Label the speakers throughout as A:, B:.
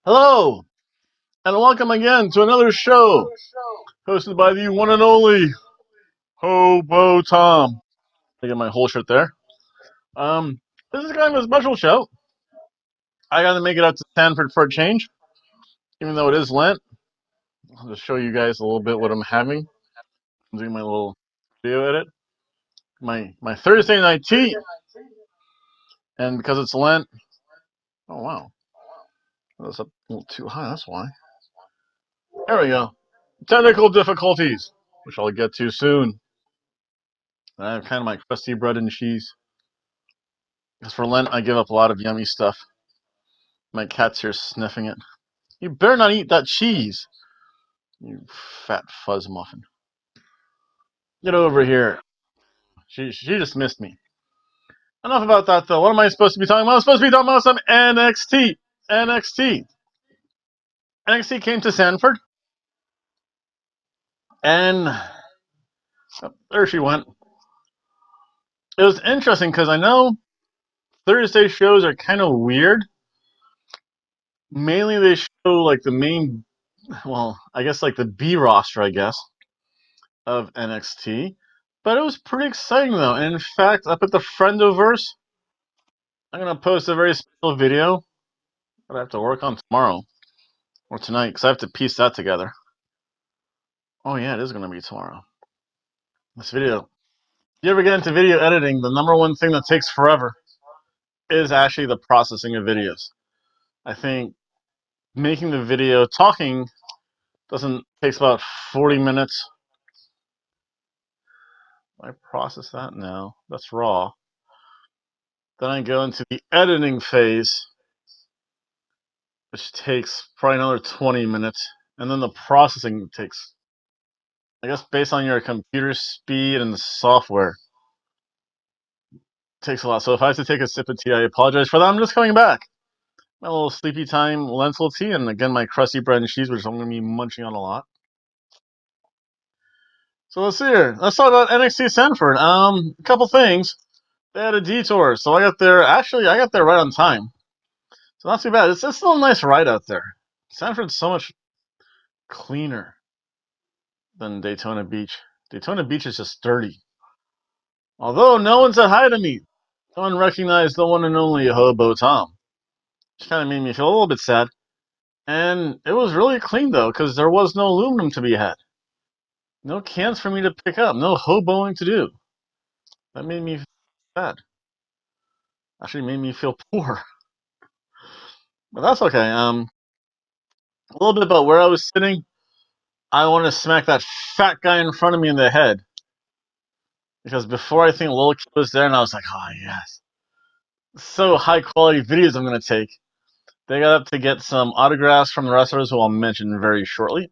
A: Hello, and welcome again to another show hosted by the one and only Hobo Tom. I get my whole shirt there. Um, this is kind of a special show. I got to make it out to Sanford for a change, even though it is Lent. I'll just show you guys a little bit what I'm having. I'm doing my little video edit. My Thursday night tea, and because it's Lent. Oh wow, that's up a little too high. That's why. There we go. Technical difficulties, which I'll get to soon. I have kind of my crusty bread and cheese. Because for Lent, I give up a lot of yummy stuff. My cat's here sniffing it. You better not eat that cheese, you fat fuzz muffin. Get over here. She just missed me. Enough about that, though. What am I supposed to be talking about? I'm supposed to be talking about some NXT. NXT. NXT came to Sanford, and there she went. It was interesting because I know Thursday shows are kind of weird. Mainly, they show like the main, well, I guess like the B roster, I guess, of NXT. But it was pretty exciting though. And in fact, up at the Friendoverse, I'm gonna post a very special video that I have to work on tomorrow or tonight because I have to piece that together. Oh yeah, it is gonna be tomorrow. This video. If you ever get into video editing, the number one thing that takes forever is actually the processing of videos. I think making the video talking doesn't takes about 40 minutes. I process that now. That's raw. Then I go into the editing phase, which takes probably another 20 minutes. And then the processing takes, I guess, based on your computer speed and the software, takes a lot. So if I have to take a sip of tea, I apologize for that. I'm just coming back. My little sleepy time lentil tea, and again, my crusty bread and cheese, which I'm going to be munching on a lot. So let's see here. Let's talk about NXT Sanford. A couple things. They had a detour, so I got there. Actually, I got there right on time. So not too bad. It's still a nice ride out there. Sanford's so much cleaner than Daytona Beach. Daytona Beach is just dirty. Although no one said hi to me. No one recognized the one and only Hobo Tom. Which kind of made me feel a little bit sad. And it was really clean though, because there was no aluminum to be had. No cans for me to pick up. No hoboing to do. That made me sad. Actually made me feel poor. But that's okay. A little bit about where I was sitting. I want to smack that fat guy in front of me in the head. Because before I think Lil Kid was there, and I was like, oh yes. So high quality videos I'm going to take. They got up to get some autographs from the wrestlers who I'll mention very shortly.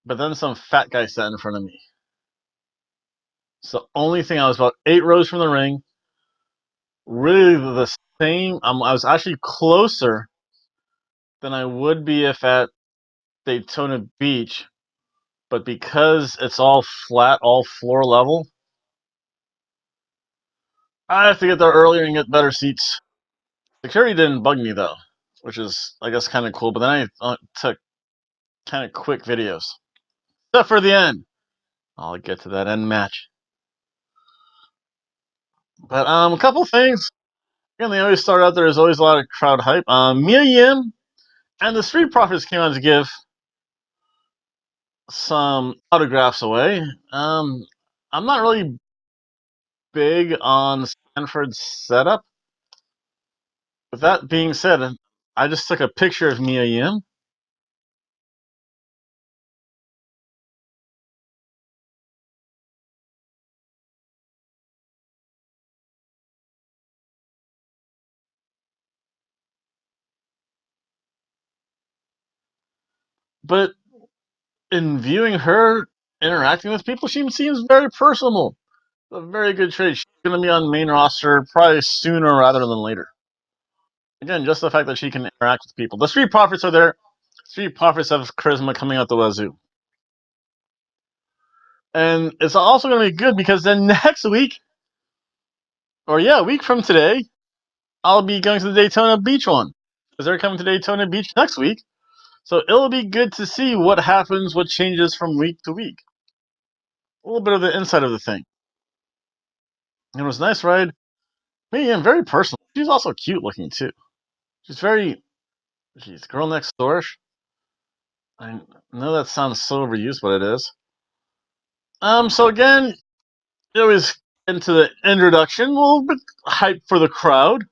A: But then some fat guy sat in front of me. So only thing, I was about 8 rows from the ring. Really the same. I was actually closer than I would be if at Daytona Beach. But because it's all flat, all floor level, I have to get there earlier and get better seats. Security didn't bug me though, which is, I guess, kind of cool. But then I took kind of quick videos. Except for the end. I'll get to that end match. But a couple things. Again, they always start out. There's always a lot of crowd hype. Mia Yim and the Street Profits came out to give some autographs away. I'm not really big on Sanford's setup. With that being said, I just took a picture of Mia Yim. But in viewing her interacting with people, she seems very personable. A very good trade. She's going to be on main roster probably sooner rather than later. Again, just the fact that she can interact with people. The Street Profits are there. Street Profits have charisma coming out the wazoo. And it's also going to be good because then next week, or yeah, a week from today, I'll be going to the Daytona Beach one. because they're coming to Daytona Beach next week. So it'll be good to see what happens, what changes from week to week. A little bit of the inside of the thing. It was a nice ride. Me and very personal. She's also cute looking too. She's very. She's girl next door. I know that sounds so overused, but it is. So again, it was into the introduction, a little bit hype for the crowd.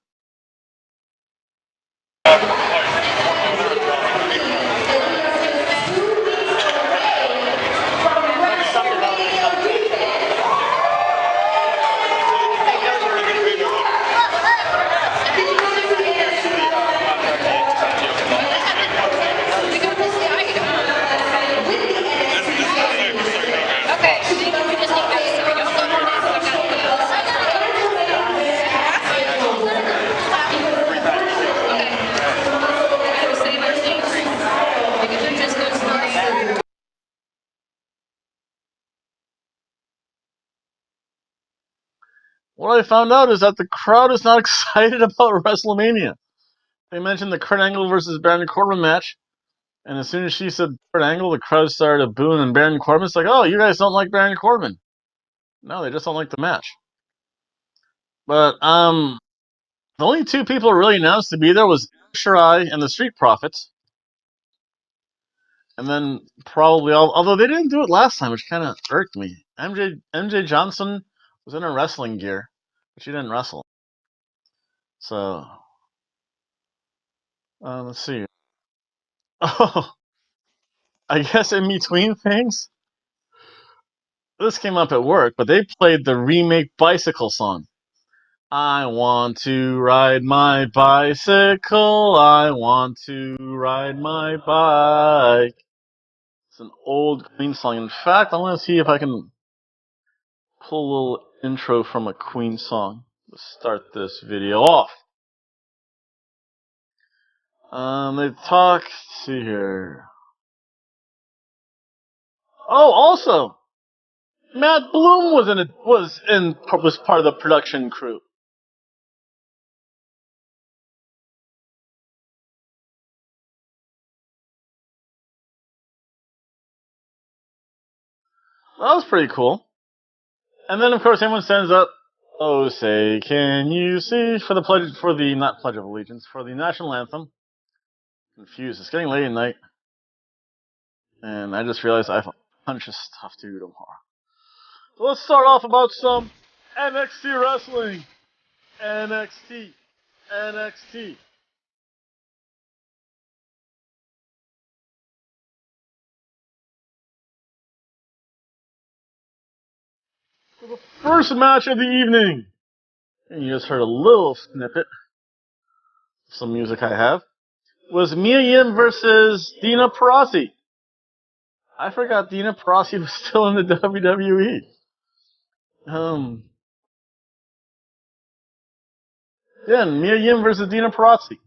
A: What I found out is that the crowd is not excited about WrestleMania. They mentioned the Kurt Angle versus Baron Corbin match, and as soon as she said Kurt Angle, the crowd started booing, and Baron Corbin's like, "Oh, you guys don't like Baron Corbin?" No, they just don't like the match. But the only two people really announced to be there was Shirai and the Street Profits, and then probably although they didn't do it last time, which kind of irked me. MJ Johnson was in her wrestling gear, but she didn't wrestle. So let's see. Oh, I guess in between things, this came up at work, but they played the remake Bicycle song. I want to ride my bicycle. I want to ride my bike. It's an old Queen song. In fact, I want to see if I can pull a little intro from a Queen song to start this video off. They talk. Let's see here. Oh, also, Matt Bloom was part of the production crew. That was pretty cool. And then, of course, everyone stands up. Oh, say, can you see for the pledge for the not Pledge of Allegiance for the national anthem? Confused. It's getting late at night, and I just realized I have a bunch of stuff to do tomorrow. So let's start off about some NXT wrestling. NXT, NXT. For the first match of the evening, and you just heard a little snippet of some music I have, was Mia Yim versus Dina Taurasi. I forgot Dina Taurasi was still in the WWE. Yeah, Mia Yim versus Dina Taurasi.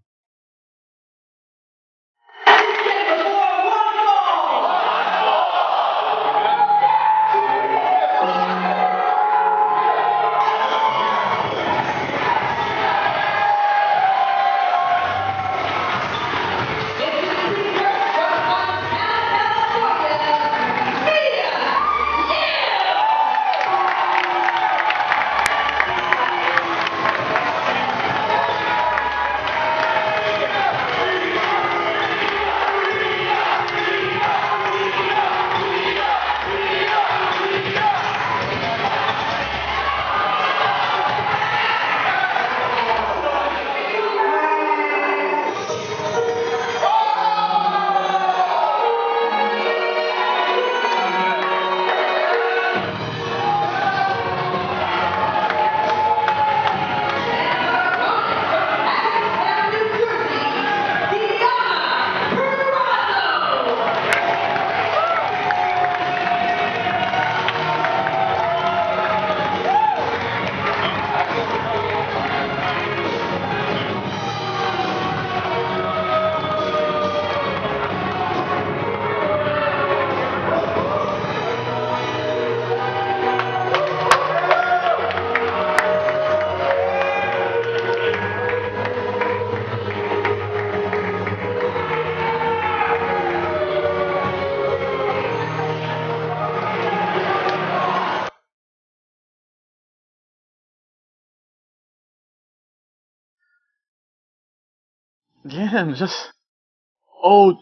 A: Again, just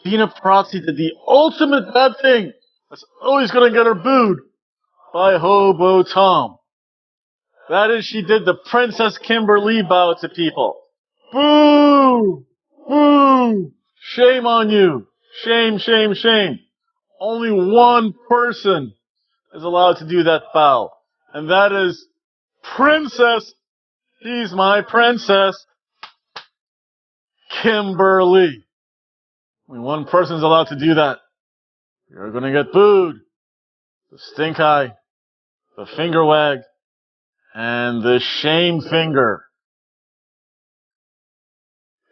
A: Dina Perazzi did the ultimate bad thing. That's always gonna get her booed by Hobo Tom. That is, she did the Princess Kimberly bow to people. Boo! Boo! Shame on you. Shame, shame, shame. Only one person is allowed to do that bow. And that is Princess, she's my princess, Kimberly. Only one person is allowed to do that. You're gonna get booed. The stink eye, the finger wag, and the shame finger.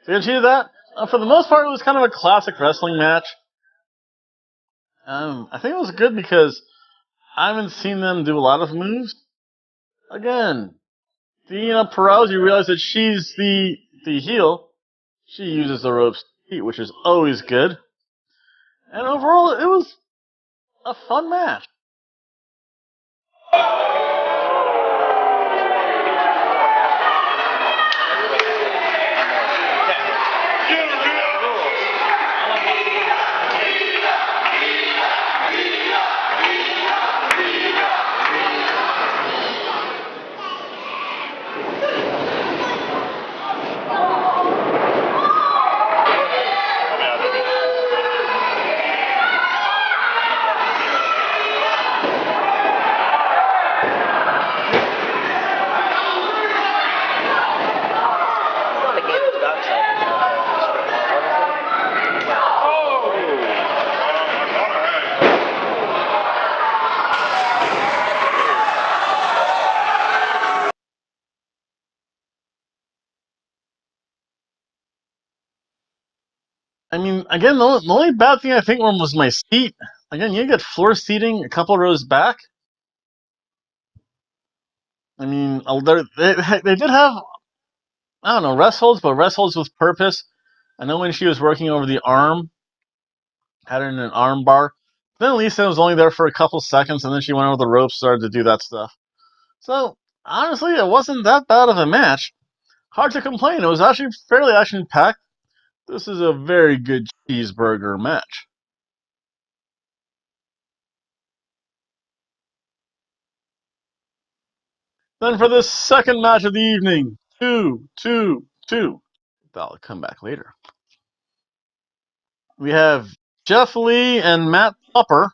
A: So you did that? For the most part, it was kind of a classic wrestling match. I think it was good because I haven't seen them do a lot of moves. Again, Dina Perazzi realized that she's the heel. She uses the ropes to beat, which is always good. And overall, it was a fun match. I mean, again, the only bad thing I think was my seat. Again, you get floor seating a couple rows back. I mean, they did have, I don't know, rest holds, but rest holds with purpose. I know when she was working over the arm, had her in an arm bar. Then Lisa was only there for a couple seconds, and then she went over the ropes, started to do that stuff. So, honestly, it wasn't that bad of a match. Hard to complain. It was actually fairly action-packed. This is a very good cheeseburger match. Then for the second match of the evening, 2-2-2. That'll come back later. We have Jeff Lee and Matt Tupper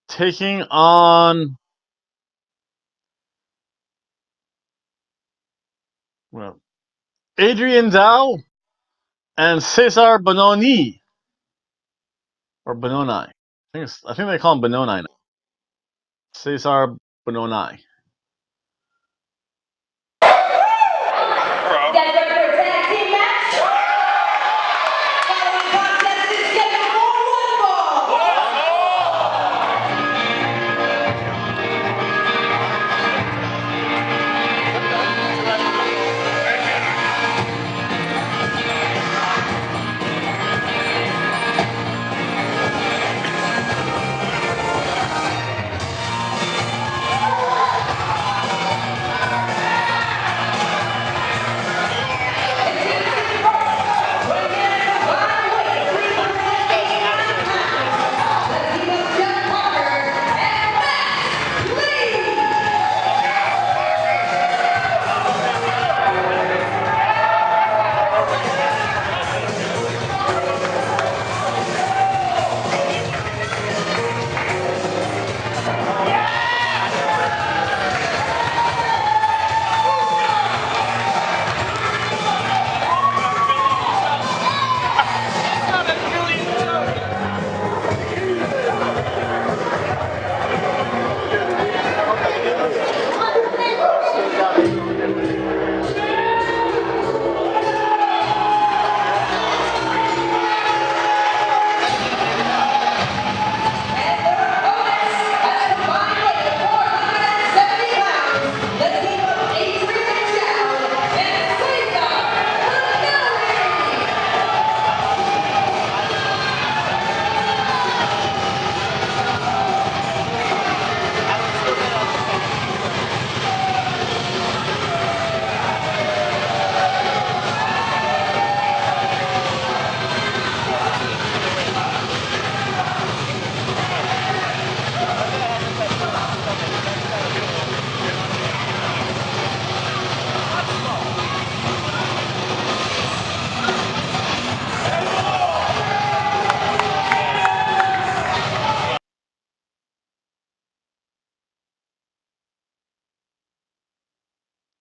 A: taking on Adrian Dow and Cesar Bononi. Or Bononi. I think they call him Bononi now. Cesar Bononi.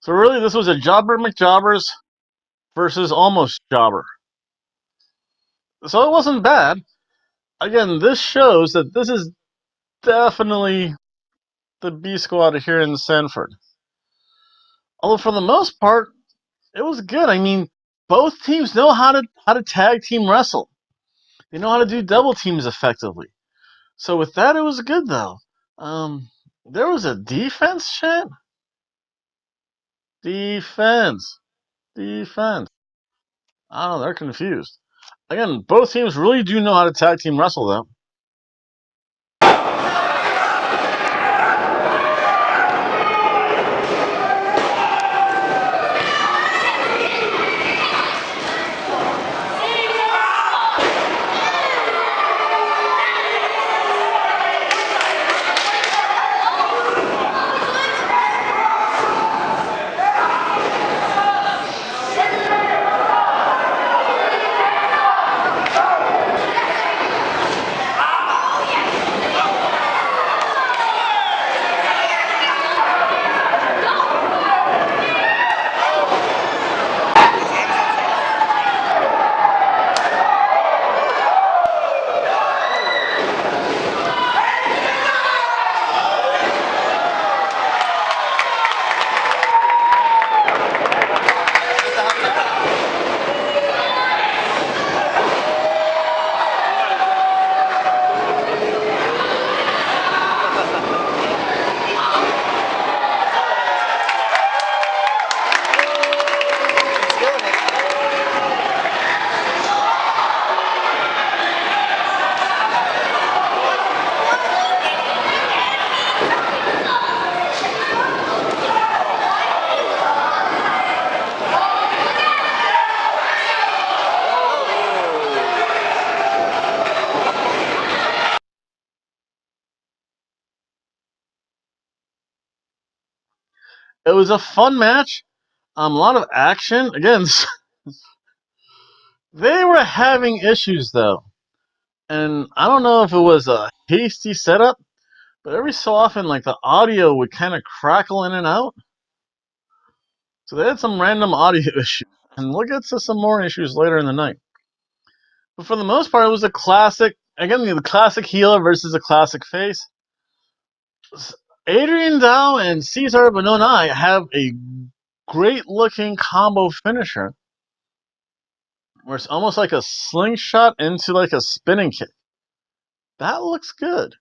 A: So really, this was a Jobber McJobbers versus almost Jobber. So it wasn't bad. Again, this shows that this is definitely the B squad here in Sanford. Although for the most part, it was good. I mean, both teams know how to tag team wrestle. They know how to do double teams effectively. So with that, it was good though. There was a defense chant. Defense. Defense. I don't know. They're confused. Again, both teams really do know how to tag team wrestle though. It was a fun match. A lot of action. Again, they were having issues though. And I don't know if it was a hasty setup, but every so often, like the audio would kind of crackle in and out. So they had some random audio issues. And we'll get to some more issues later in the night. But for the most part, it was a classic. Again, the classic heel versus a classic face. Adrian Dow and Cesar Bononi have a great looking combo finisher where it's almost like a slingshot into like a spinning kick. That looks good.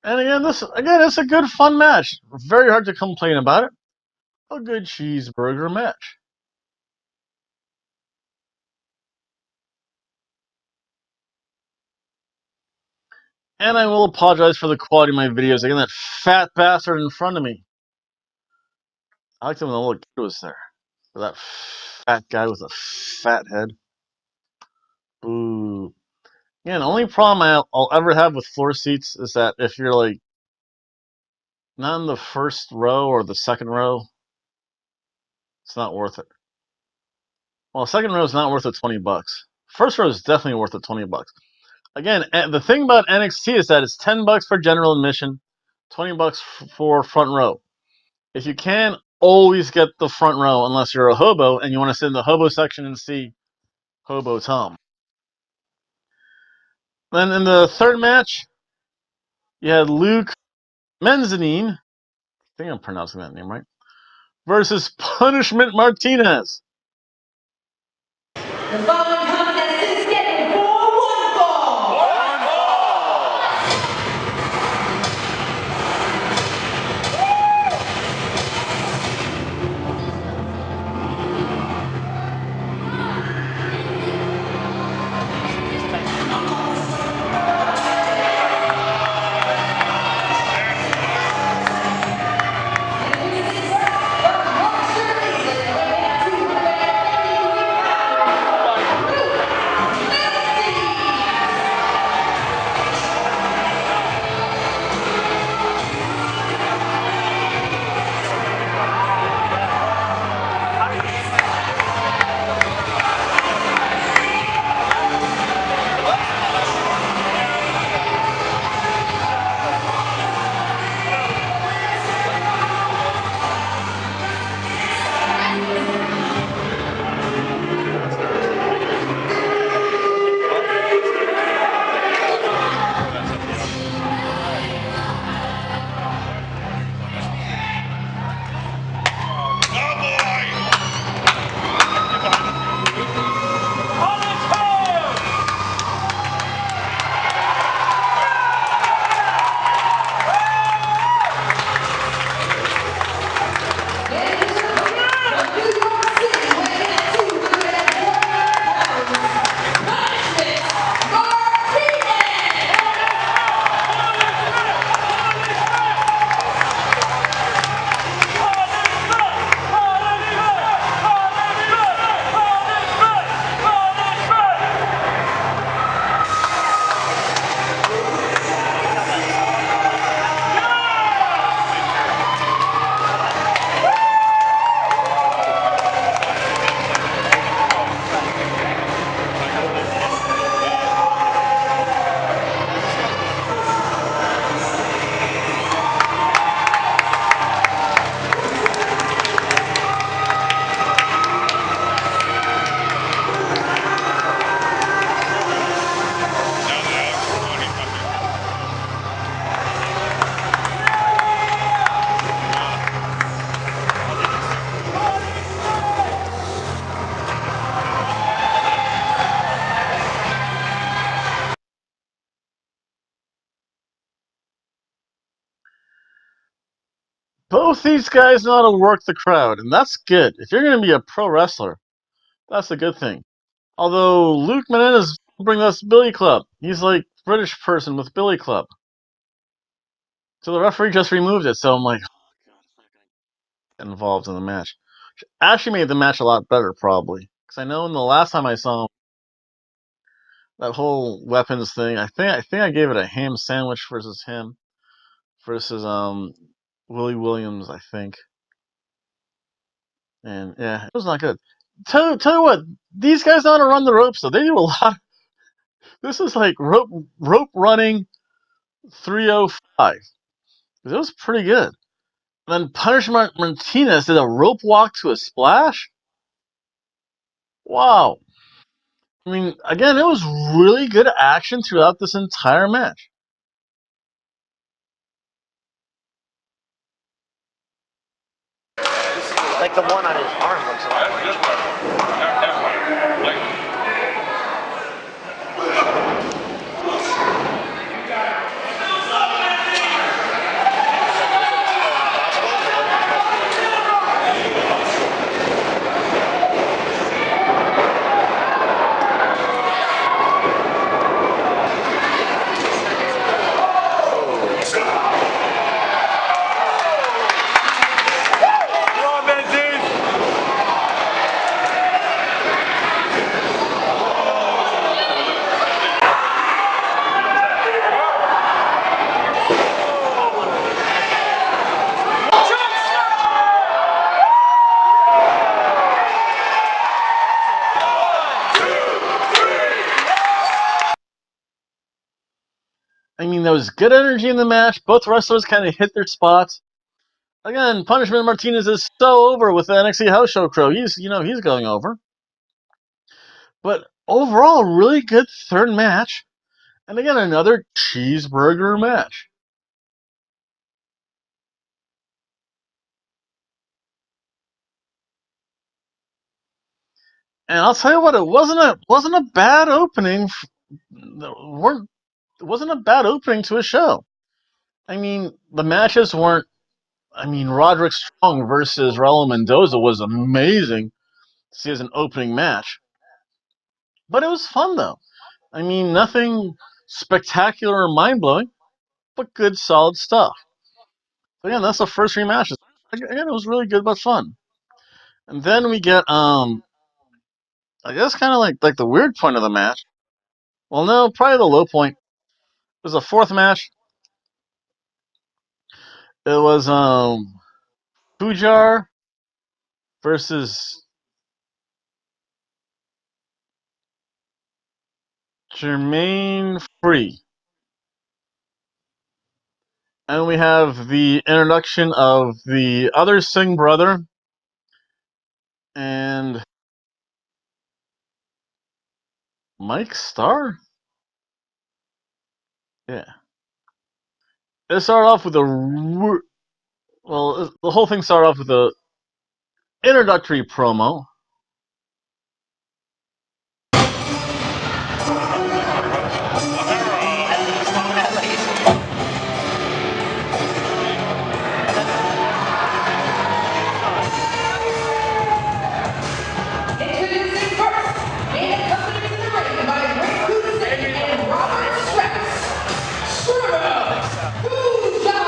A: And again, it's a good fun match. Very hard to complain about it. A good cheeseburger match. And I will apologize for the quality of my videos. Again, that fat bastard in front of me. I liked him when the little kid was there. Or that fat guy with a fat head. Boo. Yeah, the only problem I'll ever have with floor seats is that if you're like not in the first row or the second row, it's not worth it. Well, second row is not worth the $20. First row is definitely worth the $20. Again, the thing about NXT is that it's $10 for general admission, $20 for front row. If you can, always get the front row unless you're a hobo and you want to sit in the hobo section and see Hobo Tom. Then in the third match, you had Luke Menzanine, I think I'm pronouncing that name right, versus Punishment Martinez.
B: The following contest is scheduled for one fall. One fall.
A: Both these guys know how to work the crowd, and that's good. If you're going to be a pro wrestler, that's a good thing. Although Luke Menendez bring us Billy Club. He's like British person with Billy Club. So the referee just removed it, so I'm like, involved in the match. Actually made the match a lot better, probably. Because I know in the last time I saw him, that whole weapons thing, I think I gave it a ham sandwich versus him versus Willie Williams, I think. And yeah, it was not good. Tell you what, these guys know how to run the ropes, though. They do a lot. This is like rope running 305. It was pretty good. And then Punishment Martinez did a rope walk to a splash. Wow. I mean, again, it was really good action throughout this entire match.
C: Like the one on his arm looks a lot like.
A: I mean, there was good energy in the match. Both wrestlers kind of hit their spots. Again, Punishment Martinez is so over with the NXT House Show crew. He's going over. But overall, really good third match. And again, another cheeseburger match. And I'll tell you what, it wasn't a bad opening. It wasn't a bad opening to a show. I mean, the matches weren't. I mean, Roderick Strong versus Raul Mendoza was amazing to see as an opening match. But it was fun though. I mean, nothing spectacular or mind blowing, but good, solid stuff. So again, that's the first three matches. Again, it was really good but fun. And then we get I guess kind of like the weird point of the match. Well, no, probably the low point. It was the fourth match. It was Pujar versus Jermaine Free. And we have the introduction of the other Singh brother and Mike Starr? Yeah. It started off with a. Well, the whole thing started off with a introductory promo.
B: Introducing first, and accompanied to the ring by Rick Hudson and Robert Strauss. Pujar!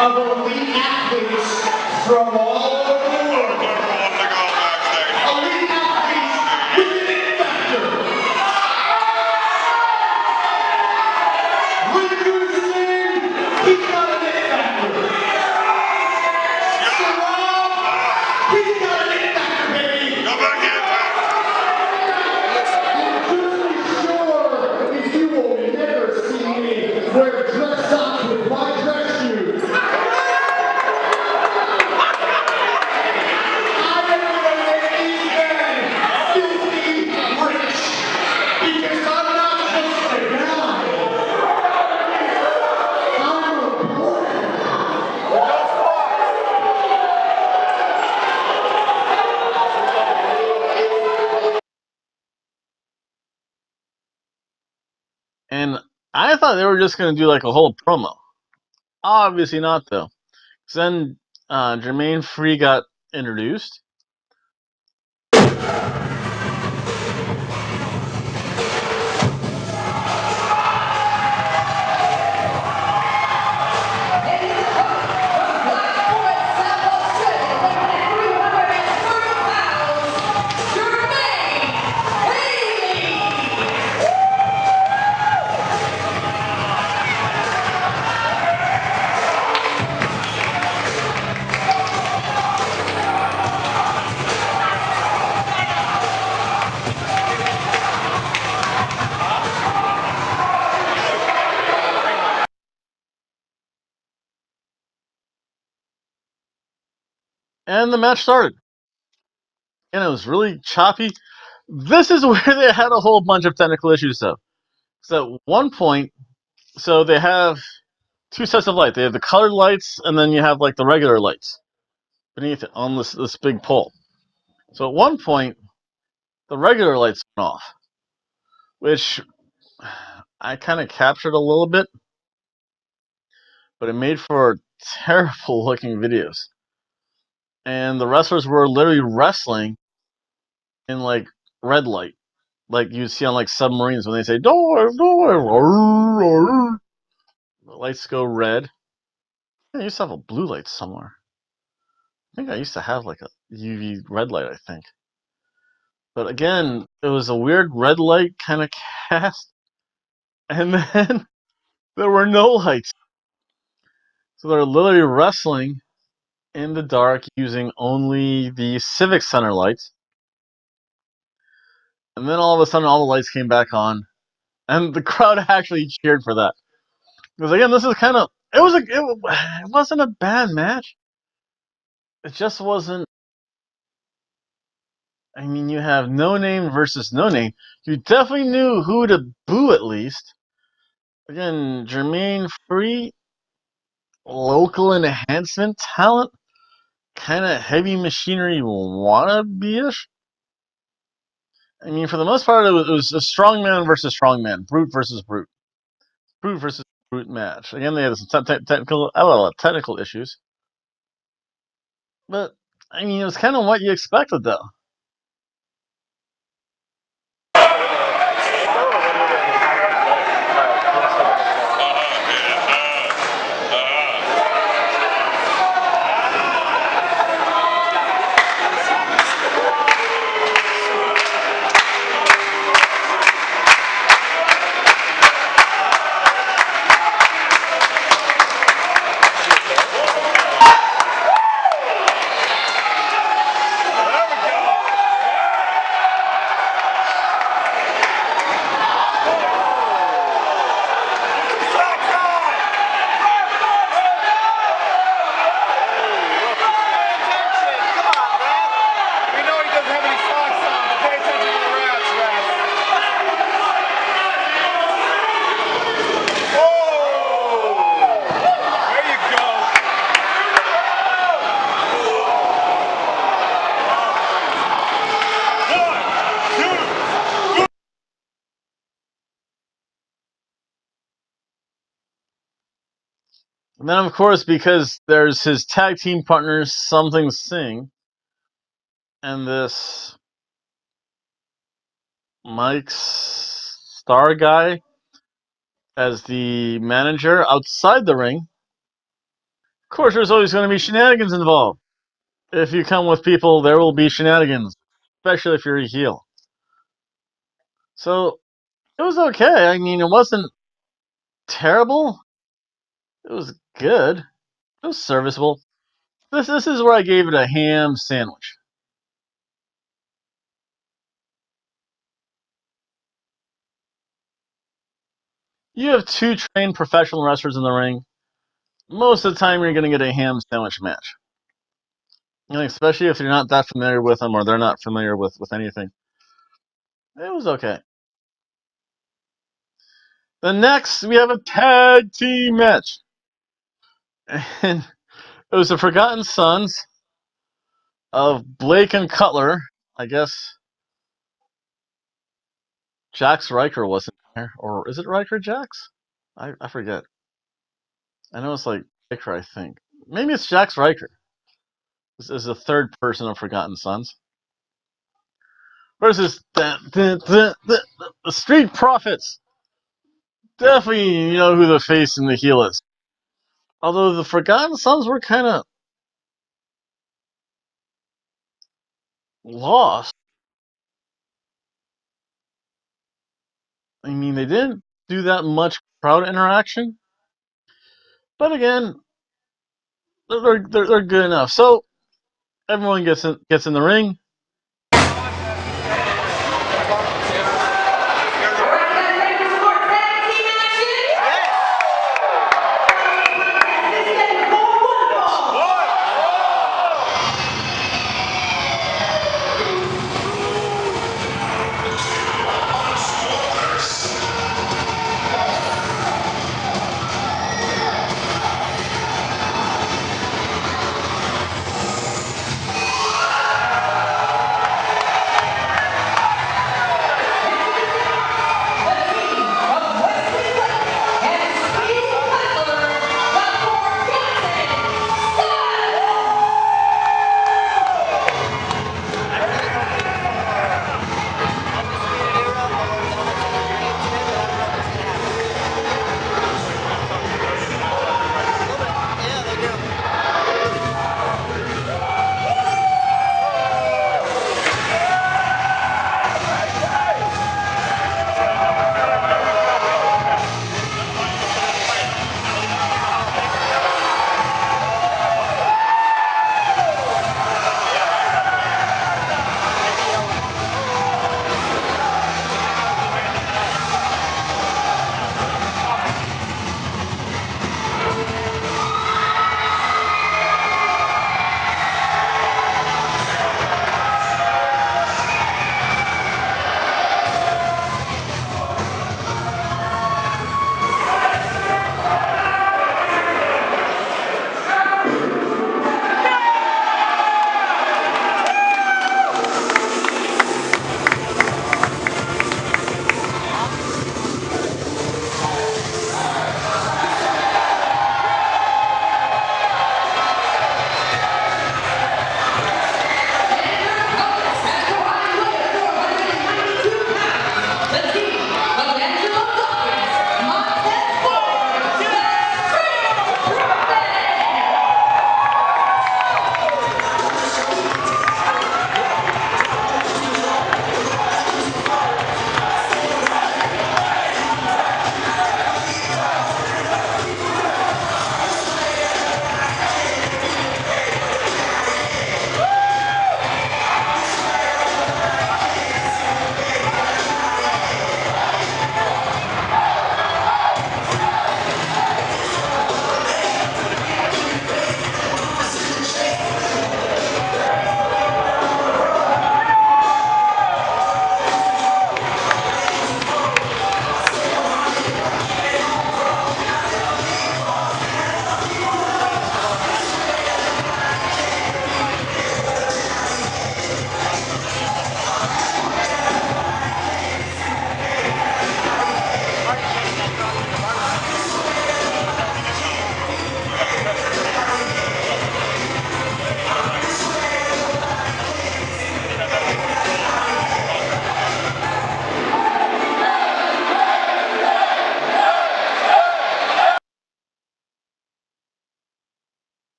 B: of elite athletes from all over the world. Elite athletes with an it factor. With Guzman, he's got an it factor. Sarab, he's got an it factor, baby.
D: Go back in.
B: If you will never see me wear dress socks with my dress shoes. I am going to make these men filthy rich because I'm not just a guy. I'm a brand.
A: And I thought they were just going to do like a whole promo. Obviously not, though. Then Jermaine Free got introduced. And the match started. And it was really choppy. This is where they had a whole bunch of technical issues, though. So at one point, so they have two sets of light. They have the colored lights, and then you have like the regular lights beneath it on this big pole. So at one point, the regular lights went off, which I kind of captured a little bit, but it made for terrible looking videos. And the wrestlers were literally wrestling in like red light, like you see on like submarines when they say door, door. The lights go red. I used to have a blue light somewhere. I think I used to have like a UV red light, I think. But again, it was a weird red light kind of cast. And then there were no lights. So they're literally wrestling in the dark using only the Civic Center lights. And then all of a sudden, all the lights came back on. And the crowd actually cheered for that. Because again, this is kind of, it wasn't a bad match. It just wasn't. I mean, you have No Name versus No Name. You definitely knew who to boo at least. Again, Jermaine Free, local enhancement talent, kind of heavy machinery wannabe-ish. I mean, for the most part, it was a strongman versus strongman, brute versus brute, brute versus brute match. Again, they had some technical issues, but I mean, it was kind of what you expected, though. And then, of course, because there's his tag team partners, Something Singh, and this Mike's Star guy as the manager outside the ring. Of course, there's always going to be shenanigans involved. If you come with people, there will be shenanigans, especially if you're a heel. So it was okay. I mean, it wasn't terrible. It was good. It was serviceable. This is where I gave it a ham sandwich. You have two trained professional wrestlers in the ring. Most of the time, you're going to get a ham sandwich match. And especially if you're not that familiar with them or they're not familiar with anything. It was okay. The next, we have a tag team match. And it was the Forgotten Sons of Blake and Cutler. I guess Jax Riker wasn't there. Or is it Riker Jax? I forget. I know it's like Riker, I think. Maybe it's Jax Riker. This is the third person of Forgotten Sons. Versus the Street Profits. Definitely, you know who the face and the heel is. Although the Forgotten Sons were kind of lost. I mean, they didn't do that much crowd interaction. But again, they're good enough. So everyone gets in the ring.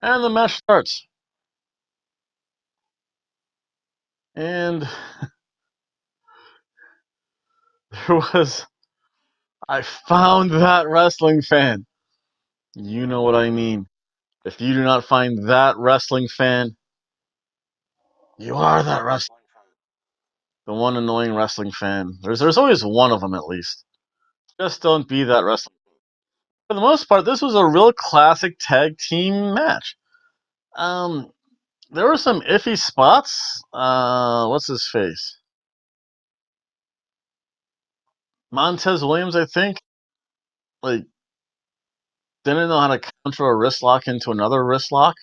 A: And the match starts. And there was. I found that wrestling fan. You know what I mean. If you do not find that wrestling fan, you are that wrestling fan. The one annoying wrestling fan. There's always one of them at least. Just don't be that wrestling. For the most part, this was a real classic tag team match. Um, there were some iffy spots. What's his face? Montez Williams, I think, like didn't know how to counter a wrist lock into another wrist lock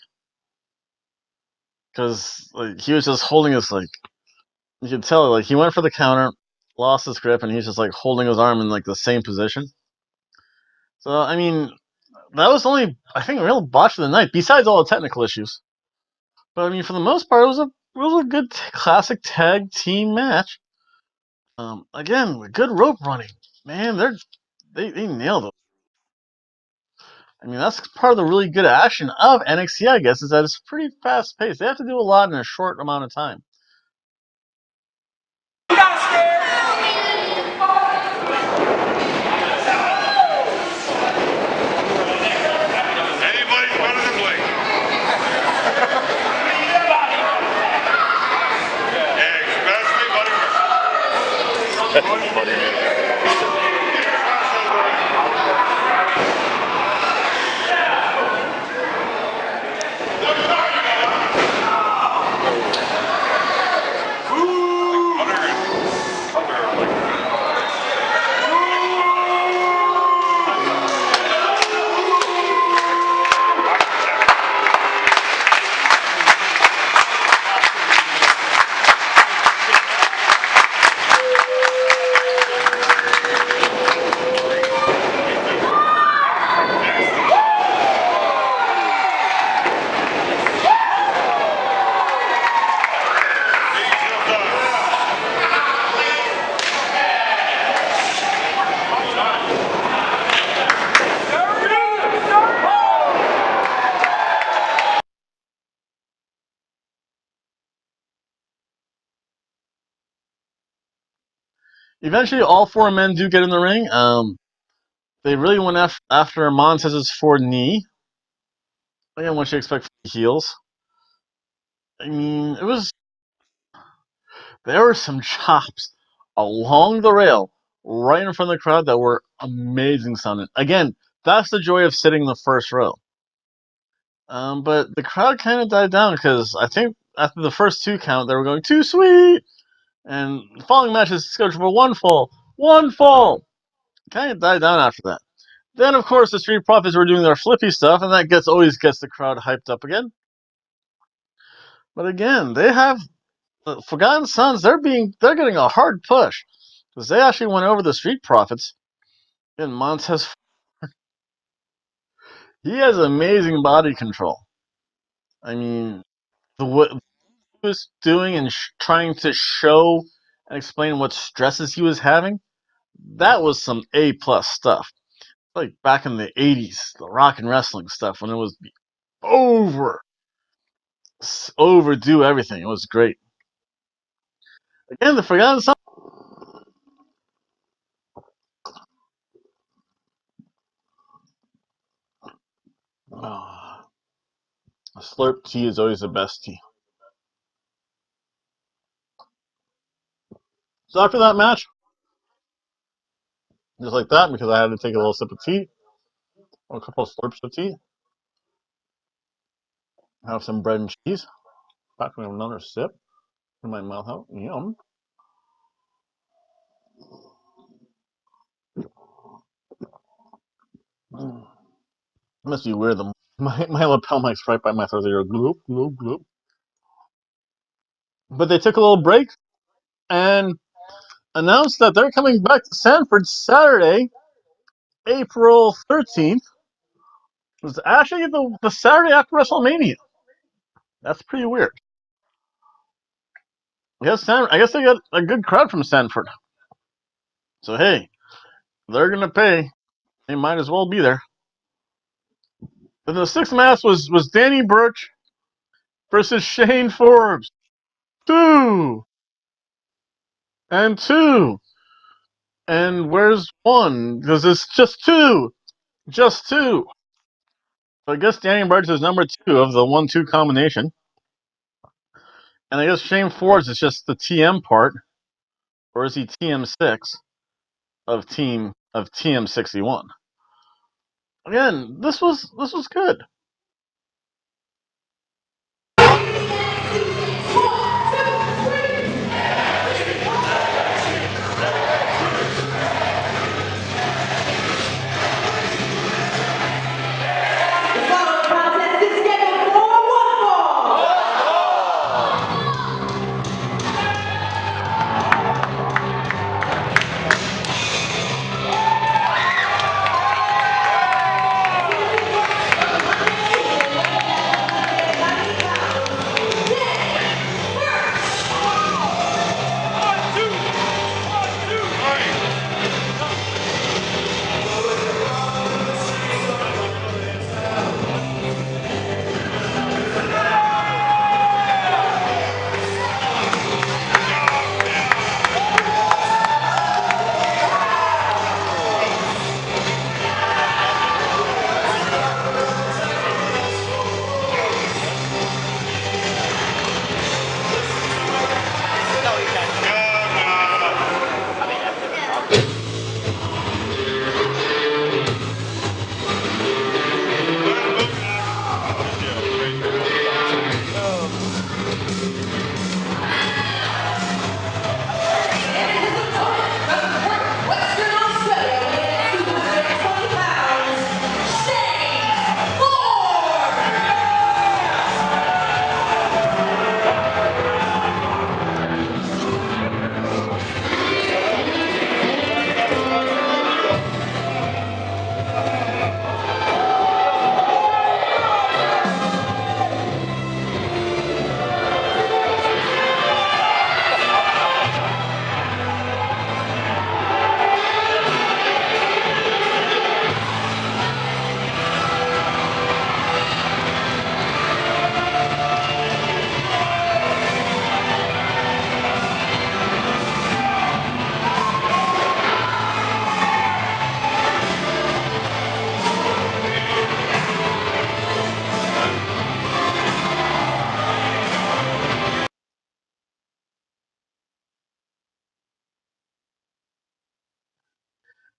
A: because like he was just holding his like you could tell like he went for the counter, lost his grip, and he's just like holding his arm in like the same position. So I mean, that was only I think a real botch of the night. Besides all the technical issues, but I mean for the most part, it was a good classic tag team match. Again, with good rope running, man, they nailed it. I mean, that's part of the really good action of NXT, I guess, is that it's pretty fast paced. They have to do a lot in a short amount of time.
B: Anybody's better than Blake. Especially Butterworth.
A: Eventually, all four men do get in the ring. They really went after Montez's forward knee. Again, what you expect from the heels. I mean, there were some chops along the rail right in front of the crowd that were amazing sounding. Again, that's the joy of sitting in the first row. But the crowd kind of died down because I think after the first two count, they were going too sweet. And the following match is scheduled for one fall. One fall! Kind of died down after that. Then, of course, the Street Profits were doing their flippy stuff, and that always gets the crowd hyped up again. But again, they have the Forgotten Sons. They're getting a hard push because they actually went over the Street Profits. And Montez, he has amazing body control. I mean, what he was doing and trying to show and explain what stresses he was having, that was some A+ stuff. Like back in the '80s, the rock and wrestling stuff when it was over overdo everything. It was great. Again, the Forgotten Son. Oh, a slurp tea is always the best tea. So after that match, just like that, because I had to take a little sip of tea, or a couple of slurps of tea, have some bread and cheese, back with another sip in my mouth out. Yum. Mm. It must be weird. My lapel mic's right by my throat. They go gloop, gloop, gloop. But they took a little break and announced that they're coming back to Sanford Saturday, April 13th. It was actually the Saturday after WrestleMania. That's pretty weird. I guess they got a good crowd from Sanford. So hey, they're gonna pay. They might as well be there. Then the sixth match was Danny Burch versus Shane Forbes. 2 and 2. And where's 1? Because it's just 2. Just 2. So I guess Danny Burch is number 2 of the 1-2 combination. And I guess Shane Forbes is just the TM part. Or is he TM6 of TM61? Again, this was good.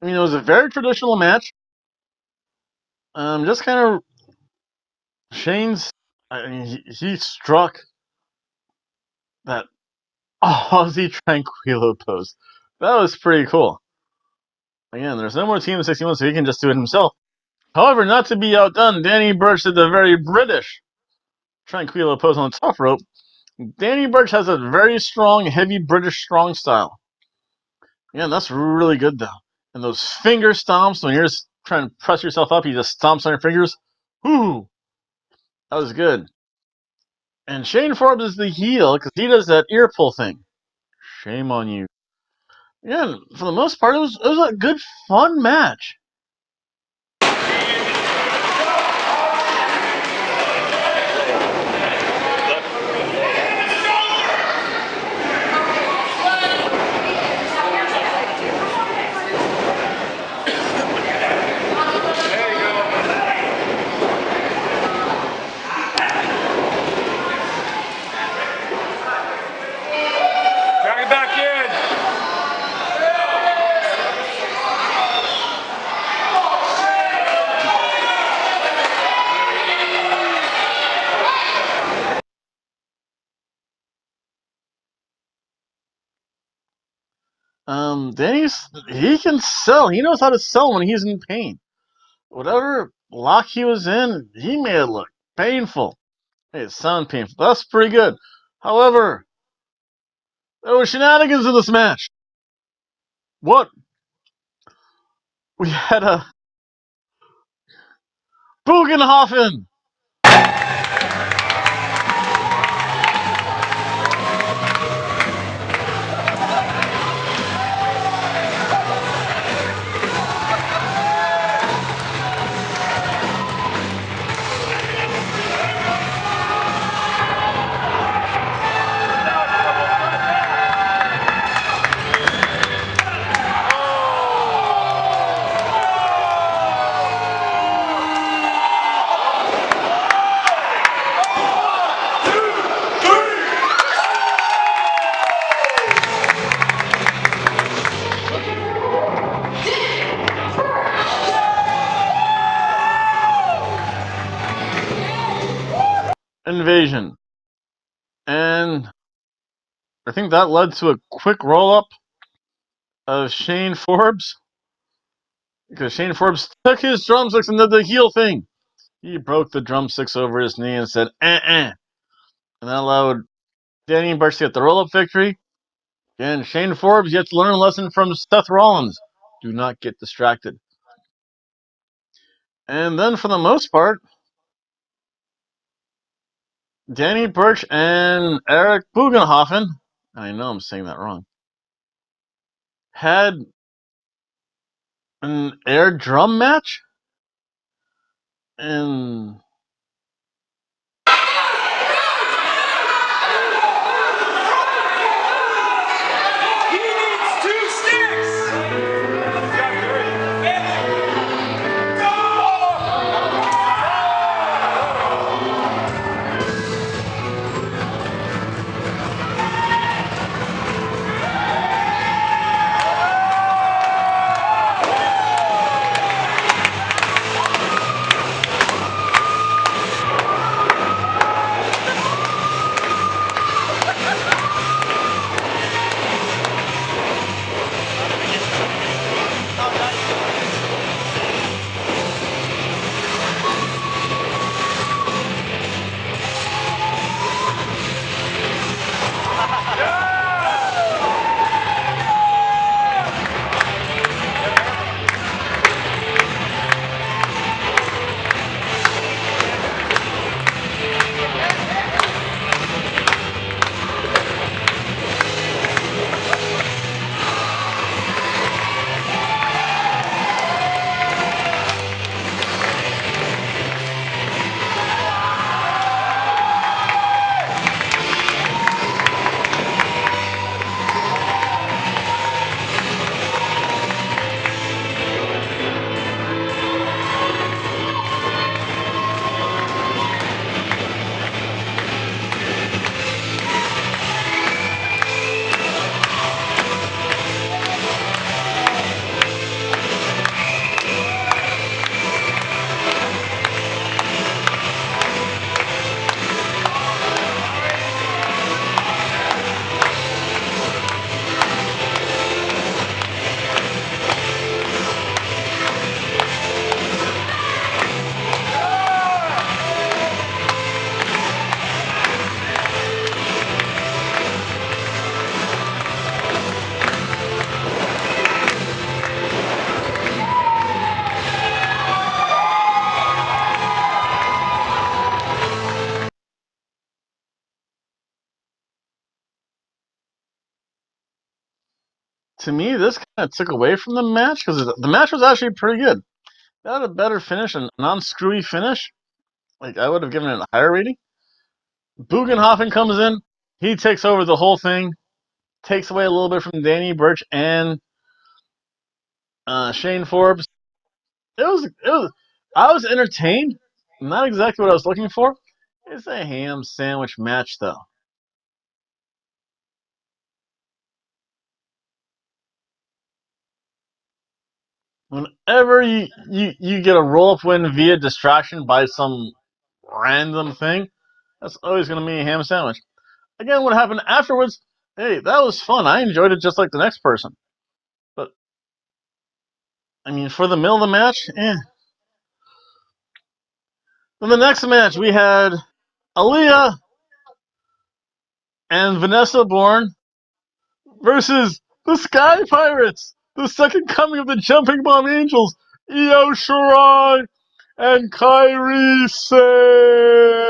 A: I mean, it was a very traditional match. Just kind of Shane's. I mean, he struck that Aussie Tranquilo pose. That was pretty cool. Again, there's no more Team 61, so he can just do it himself. However, not to be outdone, Danny Burch did the very British Tranquilo pose on the top rope. Danny Burch has a very strong, heavy British strong style. Yeah, that's really good though. And those finger stomps when you're just trying to press yourself up, he just stomps on your fingers. Whoo! That was good. And Shane Forbes is the heel because he does that ear pull thing. Shame on you. Yeah, for the most part, it was a good, fun match. He can sell. He knows how to sell when he's in pain. Whatever lock he was in, he made it look painful. Made it sound painful. That's pretty good. However, there were shenanigans in this match. What? We had a Bugenhofen. invasion. And I think that led to a quick roll-up of Shane Forbes. Because Shane Forbes took his drumsticks and did the heel thing. He broke the drumsticks over his knee and said, And that allowed Danny Burch to get the roll-up victory. And Shane Forbes, you have to learn a lesson from Seth Rollins. Do not get distracted. And then for the most part, Danny Burch and Eric Bugenhofen, I know I'm saying that wrong, had an air drum match. And
B: He needs 2 sticks!
A: to me, this kind of took away from the match because the match was actually pretty good. It had a better finish, a non-screwy finish. Like, I would have given it a higher rating. Bugenhofen comes in. He takes over the whole thing. Takes away a little bit from Danny Burch and Shane Forbes. I was entertained. Not exactly what I was looking for. It's a ham sandwich match, though. Whenever you get a roll-up win via distraction by some random thing, that's always going to be a ham sandwich. Again, what happened afterwards, hey, that was fun. I enjoyed it just like the next person. But, I mean, for the middle of the match, eh. In the next match, we had Aaliyah and Vanessa Bourne versus the Sky Pirates, the second coming of the Jumping Bomb Angels, Io Shirai and Kairi Sane.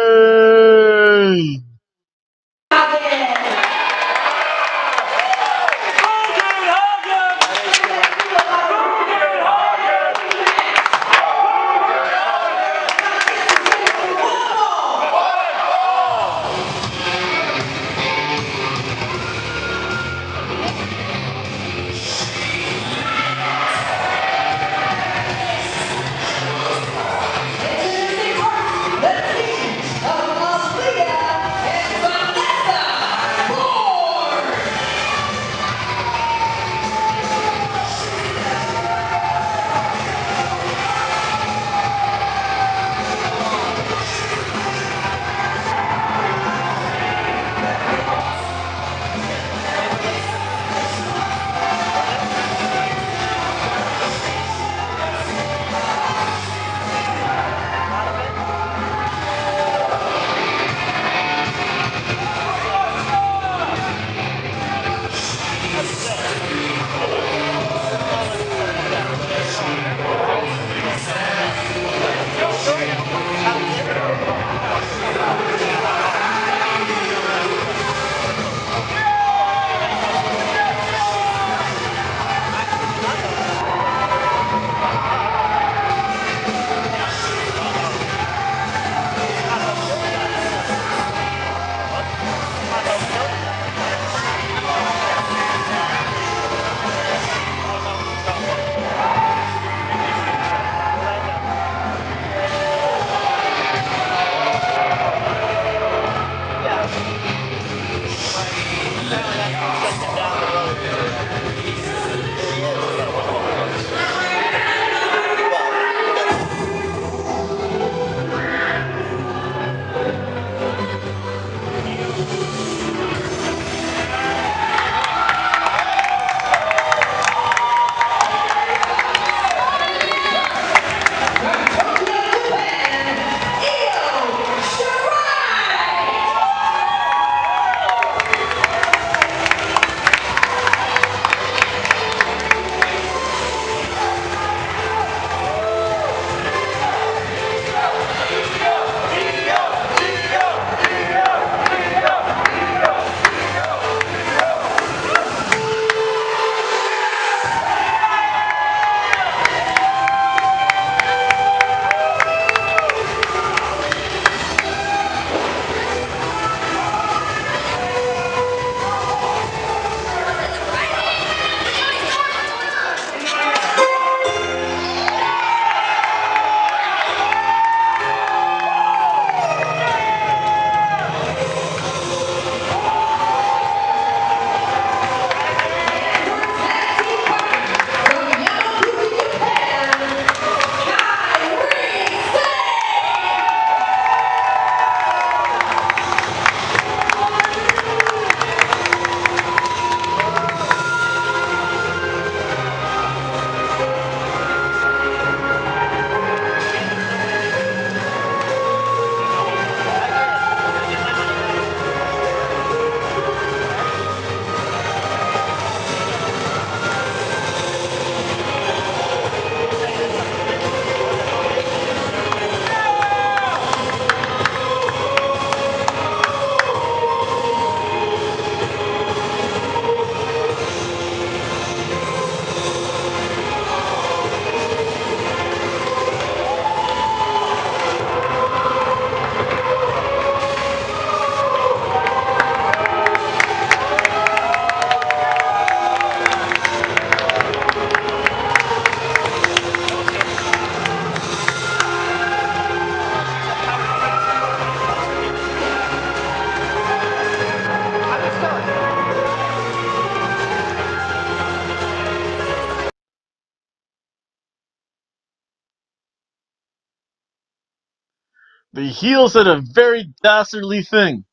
A: The heels did a very dastardly thing.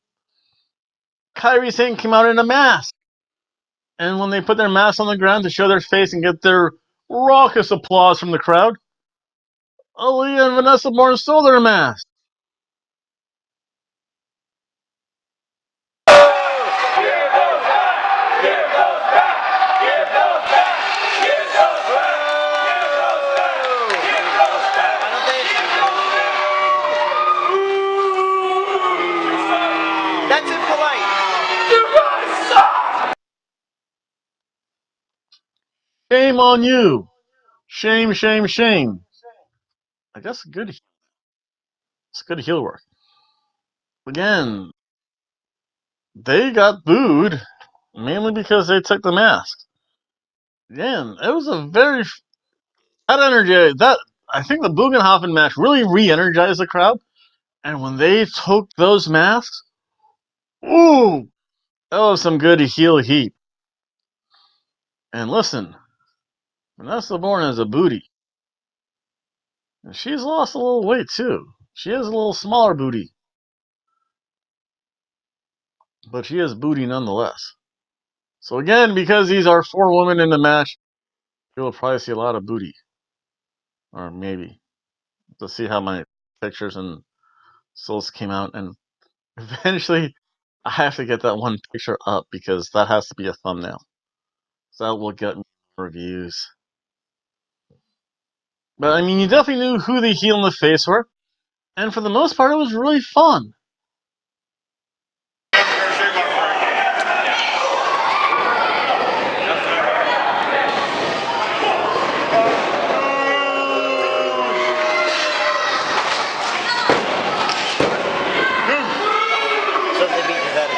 A: Kairi Sane came out in a mask. And when they put their masks on the ground to show their face and get their raucous applause from the crowd, Aaliyah and Vanessa Bourne stole their masks.
C: That's impolite.
A: Shame on you. Shame, shame, shame. I guess it's good heel work. Again, they got booed mainly because they took the masks. Again, it was a very that energy. That I think the Bugenhafen match really re-energized the crowd. And when they took those masks, ooh, that was some good heel heat. And listen, Vanessa Bourne is a booty. And she's lost a little weight too. She has a little smaller booty. But she has booty nonetheless. So again, because these are 4 women in the match, you'll probably see a lot of booty. Or maybe. To see how many pictures and souls came out. And eventually, I have to get that one picture up because that has to be a thumbnail. So that will get me reviews. But I mean, you definitely knew who the heel and the face were. And for the most part, it was really fun.
C: So they beat his head.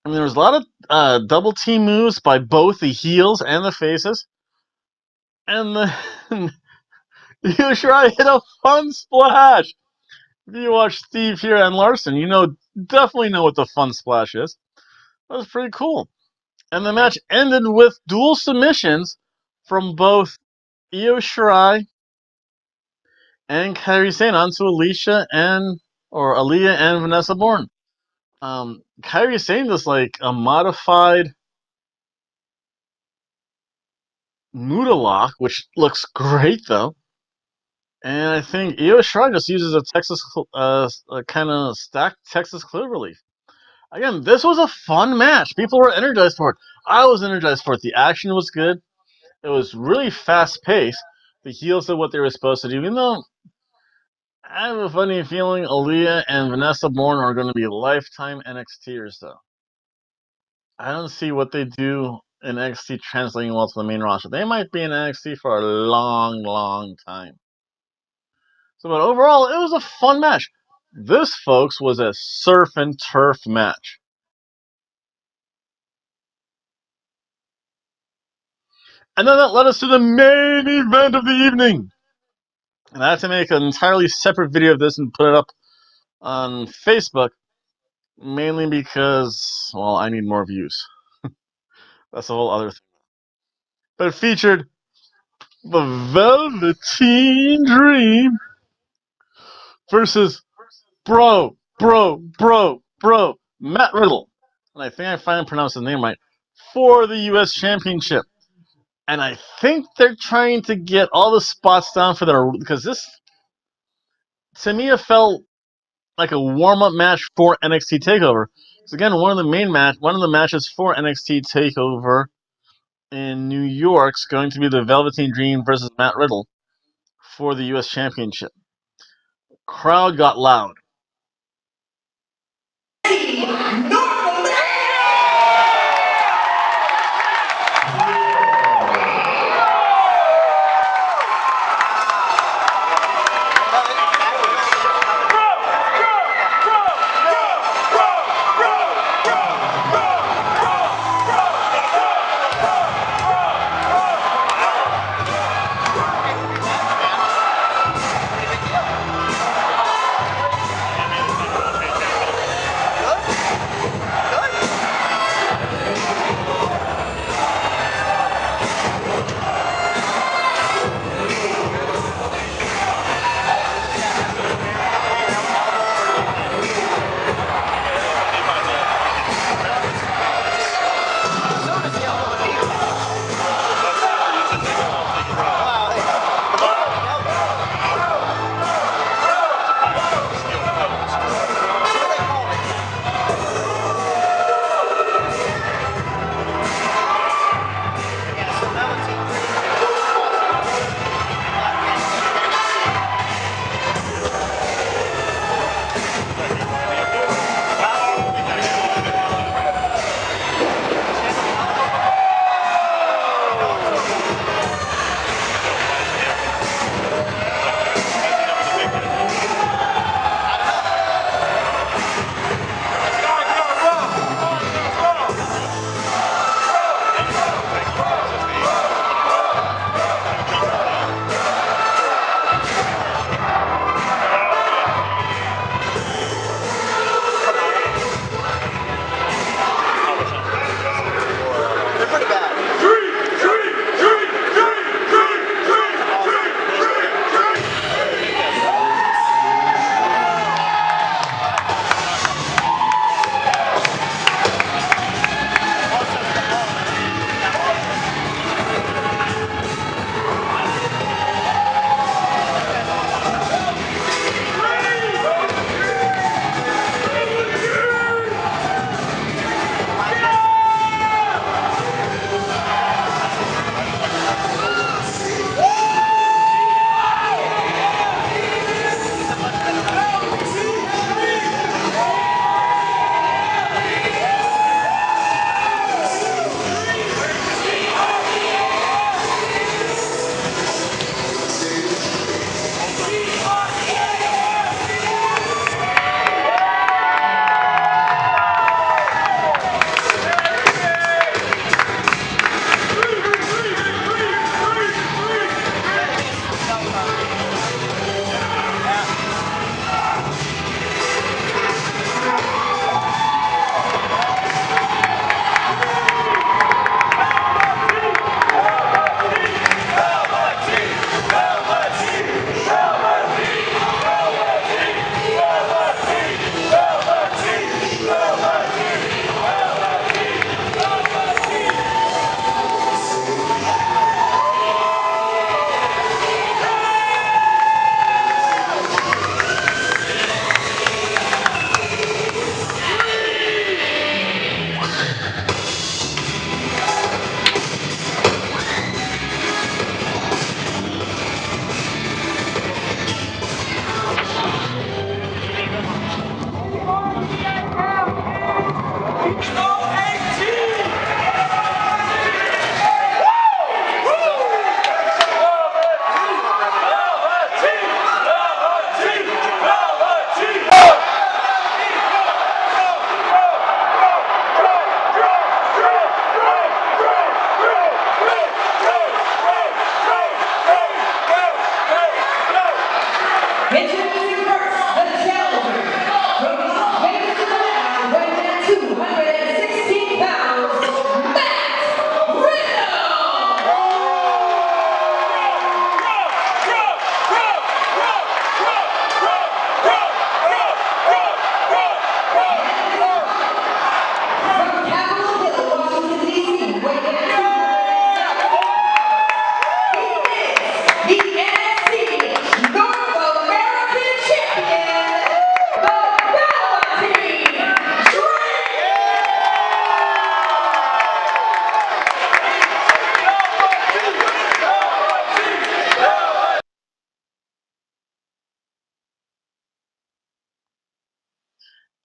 A: I mean, there was a lot of double team moves by both the heels and the faces. And the you sure hit a fun splash. If you watch Steve here and Larson, definitely know what the fun splash is. That was pretty cool. And the match ended with dual submissions from both Io Shirai and Kairi Sane onto Aaliyah and Vanessa Bourne. Kairi Sane is like a modified Muda lock, which looks great though. And I think Io Shirai just uses a kind of stacked Texas Cloverleaf. Again, this was a fun match. People were energized for it. I was energized for it. The action was good. It was really fast paced. The heels did what they were supposed to do. Even though I have a funny feeling Aaliyah and Vanessa Bourne are going to be lifetime NXTers, though. I don't see what they do in NXT translating well to the main roster. They might be in NXT for a long, long time. So, but overall, it was a fun match. This, folks, was a surf and turf match. And then that led us to the main event of the evening. And I have to make an entirely separate video of this and put it up on Facebook, mainly because, well, I need more views. That's a whole other thing. But it featured the Velveteen Dream versus Bro bro, Matt Riddle, and I think I finally pronounced his name right, for the U.S. Championship. And I think they're trying to get all the spots down for their, because this, to me, it felt like a warm-up match for NXT Takeover. So again, one of the matches for NXT Takeover in New York's going to be the Velveteen Dream versus Matt Riddle for the U.S. Championship. Crowd got loud.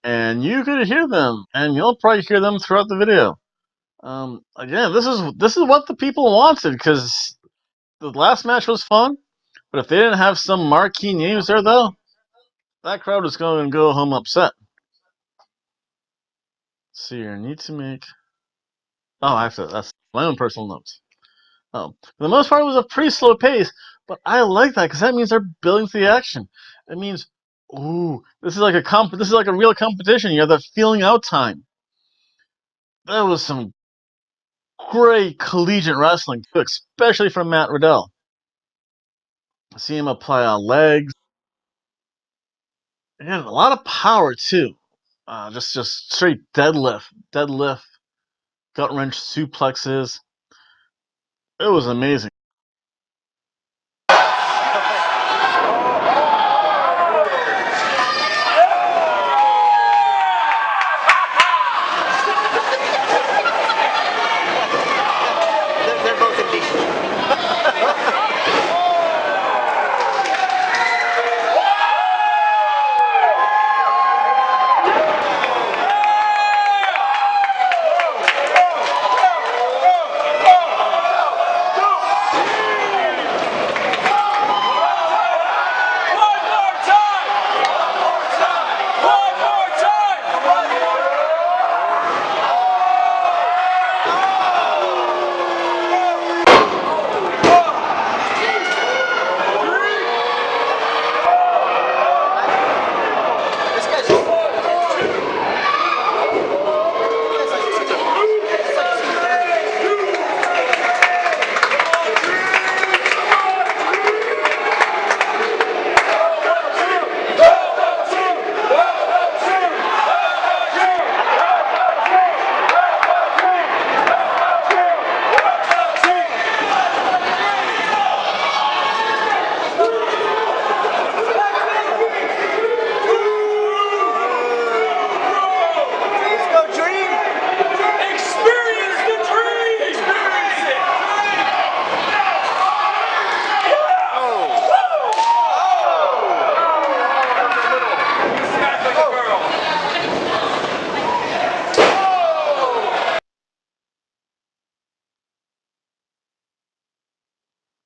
A: and you could hear them, and you'll probably hear them throughout the video. Again, this is what the people wanted, because the last match was fun, but if they didn't have some marquee names there, though, that crowd is going to go home upset. Let's see here, need to make. Oh, I have to. That's my own personal notes. Oh, for the most part, it was a pretty slow pace, but I like that because that means they're building to the action. It means, ooh, this is like a This is like a real competition. You have the feeling out time. That was some great collegiate wrestling too, especially from Matt Riddell. See him apply on legs. Again, a lot of power too. Just straight deadlift, gut wrench suplexes. It was amazing.
C: They're both indecent.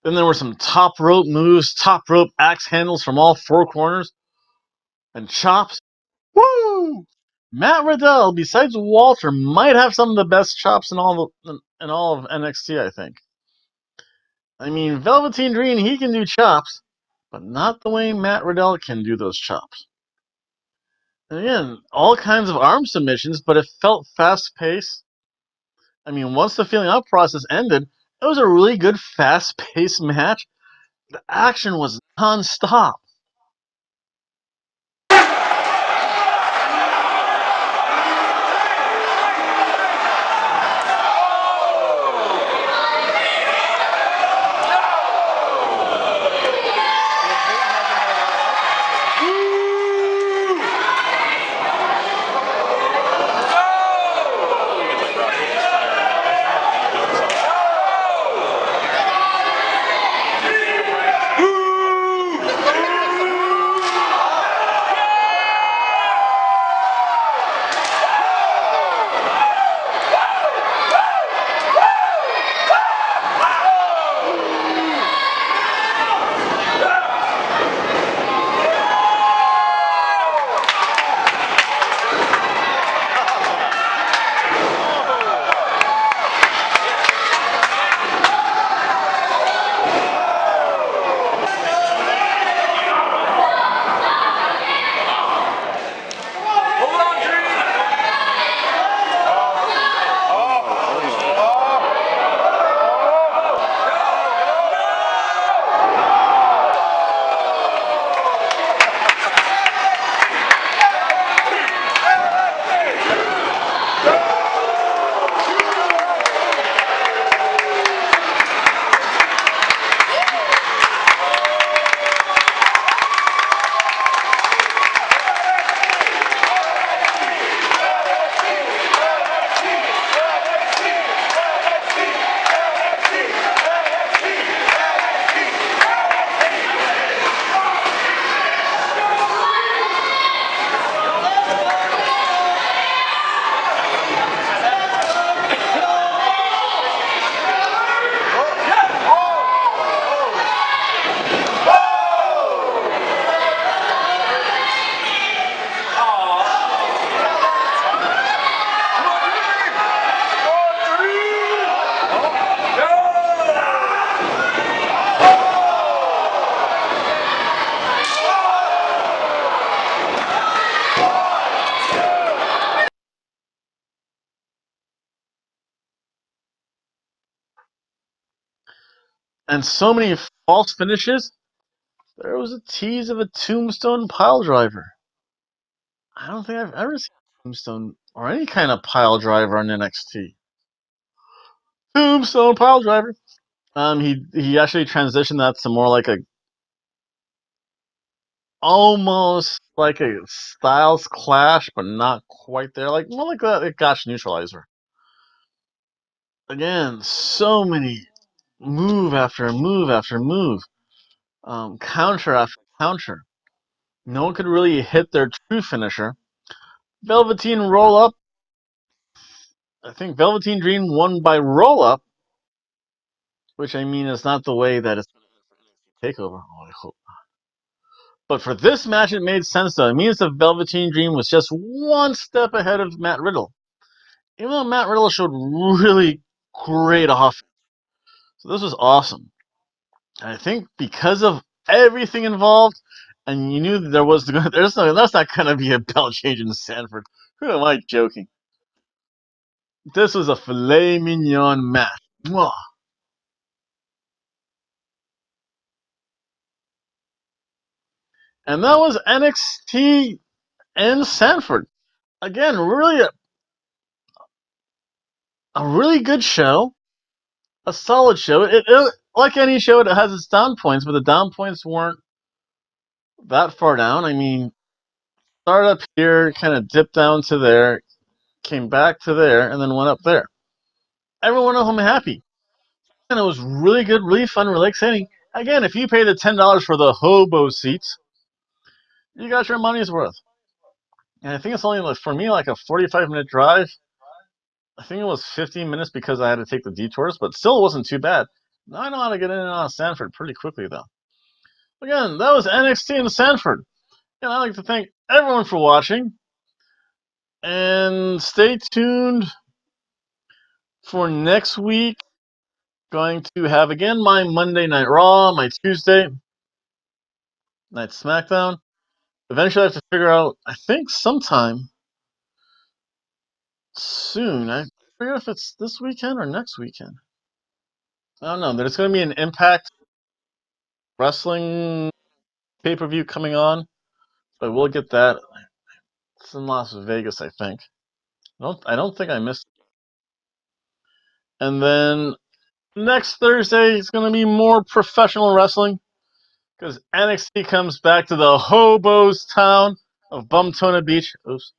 A: Then there were some top rope moves, top rope axe handles from all four corners, and chops. Woo! Matt Riddell, besides Walter, might have some of the best chops in all of NXT. I think. I mean, Velveteen Dream, he can do chops, but not the way Matt Riddell can do those chops. And again, all kinds of arm submissions, but it felt fast paced. I mean, once the feeling out process ended, it was a really good fast paced match. The action was non-stop. and so many false finishes. There was a tease of a tombstone pile driver. I don't think I've ever seen a tombstone or any kind of pile driver on NXT. Tombstone pile driver. He actually transitioned that to more like a almost like a Styles Clash, but not quite there. Like more like a Gotch neutralizer. Again, so many move after move after move, counter after counter. No one could really hit their true finisher. Velveteen roll up. I think Velveteen Dream won by roll up, which I mean is not the way that it's takeover. Oh, I hope. But for this match, it made sense though. It means the Velveteen Dream was just one step ahead of Matt Riddle. Even though Matt Riddle showed really great offense. So this was awesome. And I think because of everything involved, and you knew that that's not going to be a belt change in Sanford. Who am I joking? This was a filet mignon match. Mwah. And that was NXT and Sanford. Again, really a really good show, a solid show. It like any show, it has its down points, but the down points weren't that far down. I mean, started up here, kind of dipped down to there, came back to there, and then went up there. Everyone of them happy. And it was really good, really fun, really exciting. Again, if you pay the $10 for the Hobo seats, you got your money's worth. And I think it's only like, for me like a 45-minute drive. I think it was 15 minutes because I had to take the detours, but still it wasn't too bad. Now I know how to get in and out of Sanford pretty quickly though. Again, that was NXT in Sanford. And I'd like to thank everyone for watching. And stay tuned for next week. Going to have again my Monday Night Raw, my Tuesday Night SmackDown. Eventually I have to figure out, I think sometime soon. I forget if it's this weekend or next weekend. I don't know. There's going to be an Impact Wrestling pay-per-view coming on. So we'll get that. It's in Las Vegas, I think. I don't think I missed it. And then next Thursday is going to be more professional wrestling because NXT comes back to the Hobo's town of Bumtona Beach. Oops.